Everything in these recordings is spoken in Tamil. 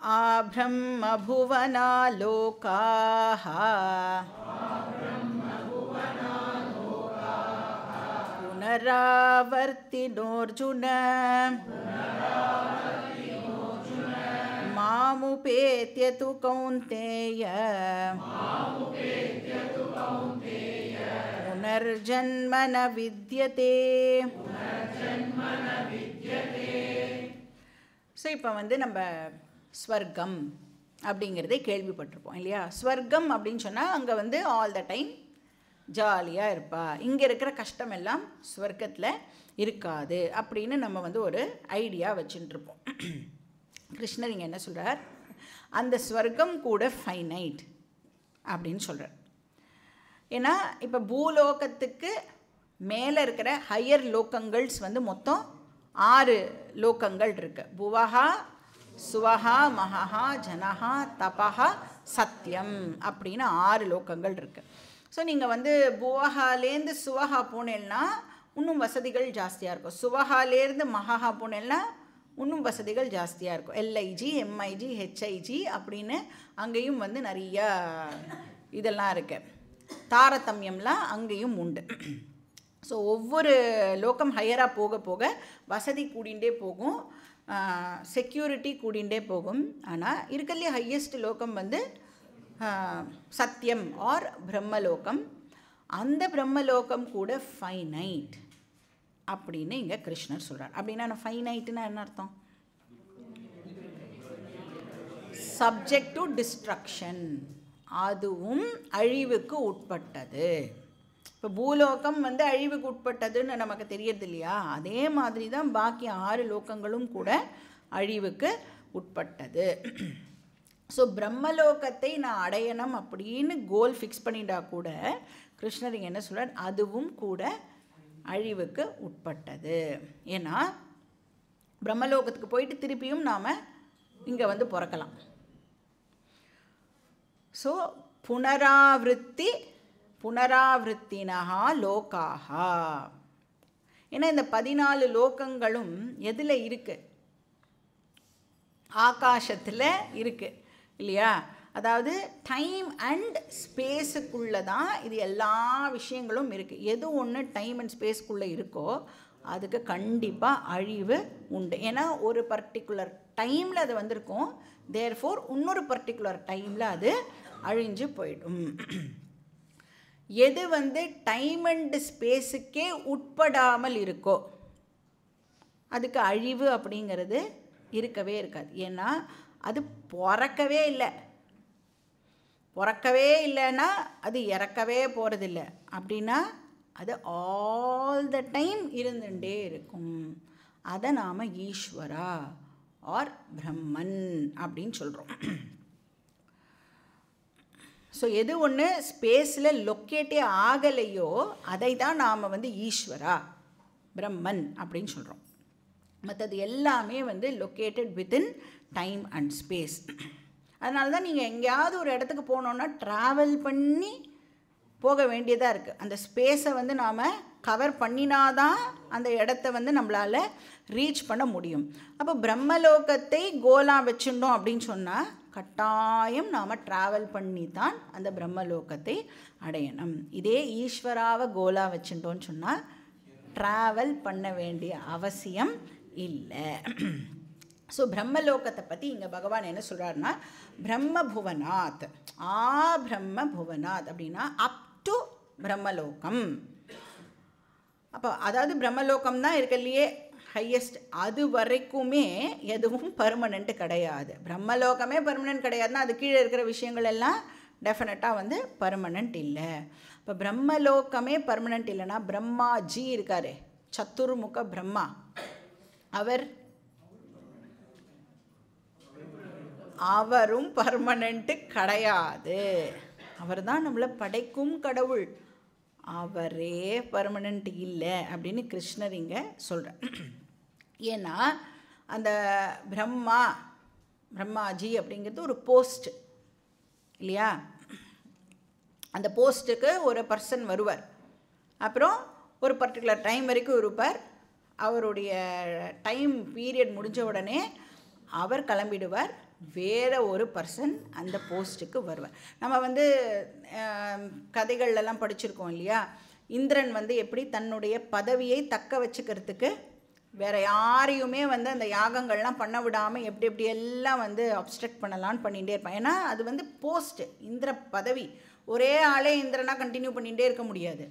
ஆப்ரம்மபுவனா லோகாஹ புனராவர்த்தினோர்ஜுன மாமுபேத்ய து கௌந்தேய புனர்ஜன்ம ந வித்யதே. ஸோ இப்போ வந்து நம்ம ஸ்வர்க்கம் அப்படிங்கிறதே கேள்விப்பட்டிருப்போம் இல்லையா? ஸ்வர்க்கம் அப்படின்னு சொன்னால் அங்கே வந்து ஆல் த டைம் ஜாலியாக இருப்பா, இங்கே இருக்கிற கஷ்டம் எல்லாம் ஸ்வர்க்கத்தில் இருக்காது அப்படின்னு நம்ம வந்து ஒரு ஐடியா வச்சுட்டுருப்போம். கிருஷ்ணர் இங்கே என்ன சொல்கிறார்? அந்த ஸ்வர்க்கம் கூட ஃபைனைட் அப்படின்னு சொல்கிறார். ஏன்னா இப்போ பூலோகத்துக்கு மேலே இருக்கிற ஹையர் லோக்கங்கள்ஸ் வந்து மொத்தம் 6 லோக்கங்கள் இருக்குது. புவஹா சுவஹா மகஹா ஜனஹா தபஹா சத்யம் அப்படின்னு 6 லோக்கங்கள் இருக்குது. ஸோ நீங்கள் வந்து புவஹாலேருந்து சுவஹா போனேன்னா இன்னும் வசதிகள் ஜாஸ்தியாக இருக்கும். சுவஹாலேருந்து மகஹா போனேன்னா இன்னும் வசதிகள் ஜாஸ்தியாக இருக்கும். எல்ஐஜி எம்ஐஜி ஹெச்ஐஜி அப்படின்னு அங்கேயும் வந்து நிறையா இதெல்லாம் இருக்குது. தாரதமியம்லாம் அங்கேயும் உண்டு. ஸோ ஒவ்வொரு லோக்கம் ஹையராக போக போக வசதி கூடிகிட்டே போகும், செக்யூரிட்டி கூடிகிட்டே போகும். ஆனால் இருக்கிறதுலே ஹையஸ்ட் லோக்கம் வந்து சத்தியம் ஆர் பிரம்மலோகம். அந்த பிரம்மலோகம் கூட ஃபைனைட் அப்படின்னு இங்கே கிருஷ்ணர் சொல்கிறார். அப்படின்னா ஃபைனைட்னா என்ன அர்த்தம்? சப்ஜெக்ட் டு டிஸ்ட்ரக்ஷன், அதுவும் அழிவுக்கு உட்பட்டது. இப்போ பூலோகம் வந்து அழிவுக்கு உட்பட்டதுன்னு நமக்கு தெரியறது இல்லையா? அதே மாதிரி தான் பாக்கி 6 லோகங்களும் கூட அழிவுக்கு உட்பட்டது. ஸோ பிரம்மலோகத்தை நான் அடையணும் அப்படின்னு கோல் ஃபிக்ஸ் பண்ணிட்டா கூட கிருஷ்ணர் இங்கே என்ன சொல்கிறார்? அதுவும் கூட அழிவுக்கு உட்பட்டது. ஏன்னா பிரம்மலோகத்துக்கு போயிட்டு திருப்பியும் நாம் இங்கே வந்து பிறக்கலாம். ஸோ புனராவృத்தினஹா லோகாஹா. ஏன்னா இந்த 14 லோகங்களும் எதில் இருக்குது? ஆகாசத்தில் இருக்குது இல்லையா? அதாவது டைம் அண்ட் ஸ்பேஸுக்குள்ளே தான் இது எல்லா விஷயங்களும் இருக்குது. எது ஒன்று டைம் அண்ட் ஸ்பேஸ்க்குள்ளே இருக்கோ அதுக்கு கண்டிப்பாக அழிவு உண்டு. ஏன்னா ஒரு பர்டிகுலர் டைமில் அது வந்திருக்கும், தேர்ஃபோர் இன்னொரு பர்டிகுலர் டைமில் அது அழிஞ்சு போயிடும். எது வந்து டைம் அண்ட் ஸ்பேஸுக்கே உட்படாமல் இருக்கோ அதுக்கு அழிவு அப்படிங்கிறது இருக்கவே இருக்காது. ஏன்னா அது பிறக்கவே இல்லைன்னா அது இறக்கவே போகிறதில்ல. அப்படின்னா அது ஆல் த டைம் இருந்துகிட்டே இருக்கும். அதை நாம் ஈஸ்வரா ஆர் பிரம்மன் அப்படின்னு சொல்கிறோம். ஸோ எது ஒன்று ஸ்பேஸில் லொக்கேட்டே ஆகலையோ அதை தான் நாம் வந்து ஈஸ்வரா பிரம்மன் அப்படின்னு சொல்கிறோம். மற்றது எல்லாமே வந்து located within time and space. அதனால தான் நீங்கள் எங்கேயாவது ஒரு இடத்துக்கு போனோன்னா ட்ராவல் பண்ணி போக வேண்டியதாக இருக்குது. அந்த ஸ்பேஸை வந்து நாம் கவர் பண்ணினாதான் அந்த இடத்த வந்து நம்மளால் ரீச் பண்ண முடியும். அப்போ பிரம்மலோகத்தை கோலாக வச்சுட்டோம் அப்படின்னு சொன்னால் கட்டாயம் நாம் ட்ராவல் பண்ணி தான் அந்த பிரம்மலோகத்தை அடையணும். இதே ஈஸ்வராவை கோலாக வச்சுட்டோன்னு சொன்னால் ட்ராவல் பண்ண வேண்டிய அவசியம் இல்லை. ஸோ பிரம்மலோகத்தை பற்றி இங்கே பகவான் என்ன சொல்கிறாருன்னா பிரம்மபுவனாத், பிரம்மபுவனாத் அப்படின்னா அப் டு பிரம்மலோகம். அப்போ அதாவது பிரம்மலோகம் தான் இருக்கலையே ஹையஸ்ட், அது வரைக்குமே எதுவும் பர்மனெண்ட் கிடையாது. பிரம்மலோகமே பர்மனெண்ட் கிடையாதுன்னா அது கீழே இருக்கிற விஷயங்கள் எல்லாம் டெஃபினட்டாக வந்து பர்மனெண்ட் இல்லை. இப்போ பிரம்மலோகமே பர்மனெண்ட் இல்லைன்னா பிரம்மாஜி இருக்கார், சத்துர்முக பிரம்மா, அவரும் பர்மனெண்ட்டு கிடையாது. அவர் தான் நம்மளை படைக்கும் கடவுள், அவரே பர்மனெண்ட் இல்லை அப்படின்னு கிருஷ்ணர் இங்கே சொல்கிறார். ஏன்னா அந்த பிரம்மாஜி அப்படிங்கிறது ஒரு போஸ்ட் இல்லையா? அந்த போஸ்ட்டுக்கு ஒரு பர்சன் வருவார், அப்புறம் ஒரு பர்டிகுலர் டைம் வரைக்கும் இருப்பார். அவருடைய டைம் பீரியட் முடிஞ்ச உடனே அவர் கிளம்பிடுவார், வேறு ஒரு பர்சன் அந்த போஸ்ட்டுக்கு வருவார். நம்ம வந்து கதைகள்லாம் படிச்சிருக்கோம் இல்லையா, இந்திரன் வந்து எப்படி தன்னுடைய பதவியை தக்க வச்சுக்கிறதுக்கு வேறு யாரையுமே வந்து அந்த யாகங்கள்லாம் பண்ண விடாமல் எப்படி எப்படி எல்லாம் வந்து அப்ஸ்ட்ரக்ட் பண்ணலான்னு பண்ணிகிட்டே இருப்பான். ஏன்னா அது வந்து போஸ்ட்டு, இந்திர பதவி. ஒரே ஆளே இந்திரனாக கண்டினியூ பண்ணிகிட்டே இருக்க முடியாது.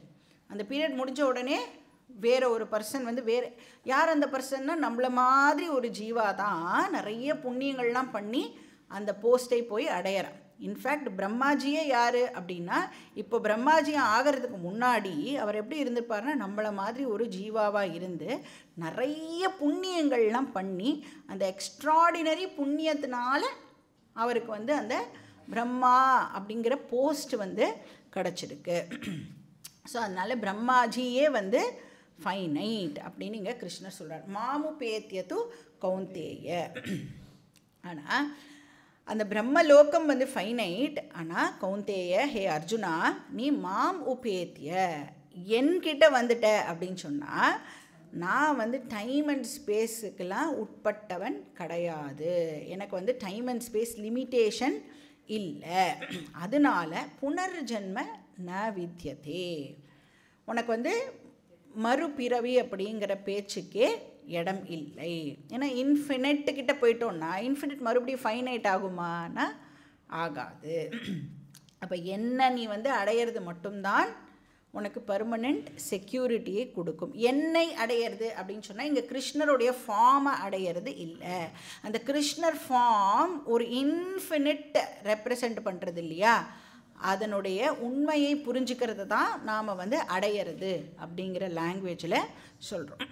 அந்த பீரியட் முடிஞ்ச உடனே வேறு ஒரு பர்சன் வந்து வேறு யார் அந்த பர்சன்னா நம்மள மாதிரி ஒரு ஜீவா தான் நிறைய புண்ணியங்கள்லாம் பண்ணி அந்த போஸ்ட்டை போய் அடையிறான். இன்ஃபேக்ட் பிரம்மாஜியே யார் அப்படின்னா, இப்போ பிரம்மாஜி ஆகிறதுக்கு முன்னாடி அவர் எப்படி இருந்திருப்பாருன்னா நம்மளை மாதிரி ஒரு ஜீவாவாக இருந்து நிறைய புண்ணியங்கள்லாம் பண்ணி அந்த எக்ஸ்ட்ராடினரி புண்ணியத்தினால அவருக்கு வந்து அந்த பிரம்மா அப்படிங்கிற போஸ்ட் வந்து கிடச்சிருக்கு. ஸோ அதனால் பிரம்மாஜியே வந்து ஃபைனைட் அப்படின்னு இங்கே கிருஷ்ணர் சொல்கிறார். மாமுபேத்தியது கௌந்தேய. ஆனால் அந்த பிரம்மலோகம் வந்து ஃபைனைட். ஆனால் கௌந்தேய, ஹே அர்ஜுனா, நீ மாம் உபேத்திய என்கிட்ட வந்துட்ட அப்படின்னு சொன்னால் நான் வந்து டைம் அண்ட் ஸ்பேஸுக்கெல்லாம் உட்பட்டவன் கிடையாது. எனக்கு வந்து டைம் அண்ட் ஸ்பேஸ் லிமிட்டேஷன் இல்லை. அதனால புனர்ஜென்ம ந வித்யதே, உனக்கு வந்து மறுபிறவி அப்படிங்கிற பேச்சுக்கே இடம் இல்லை. ஏன்னா இன்ஃபினிட்டுக்கிட்ட போயிட்டோன்னா இன்ஃபினிட் மறுபடியும் ஃபைனைட் ஆகுமானா ஆகாது. அப்போ என்ன நீ வந்து அடையிறது மட்டும்தான் உனக்கு பர்மனெண்ட் செக்யூரிட்டியை கொடுக்கும். என்னை அடையிறது அப்படின்னு சொன்னால் இங்கே கிருஷ்ணருடைய ஃபார்மை அடையிறது இல்லை. அந்த கிருஷ்ணர் ஃபார்ம் ஒரு இன்ஃபினிட் ரெப்ரசன்ட் பண்ணுறது இல்லையா, அதனுடைய உண்மையை புரிஞ்சுக்கிறது தான் நாம் வந்து அடையிறது அப்படிங்கிற லாங்குவேஜில் சொல்கிறோம்.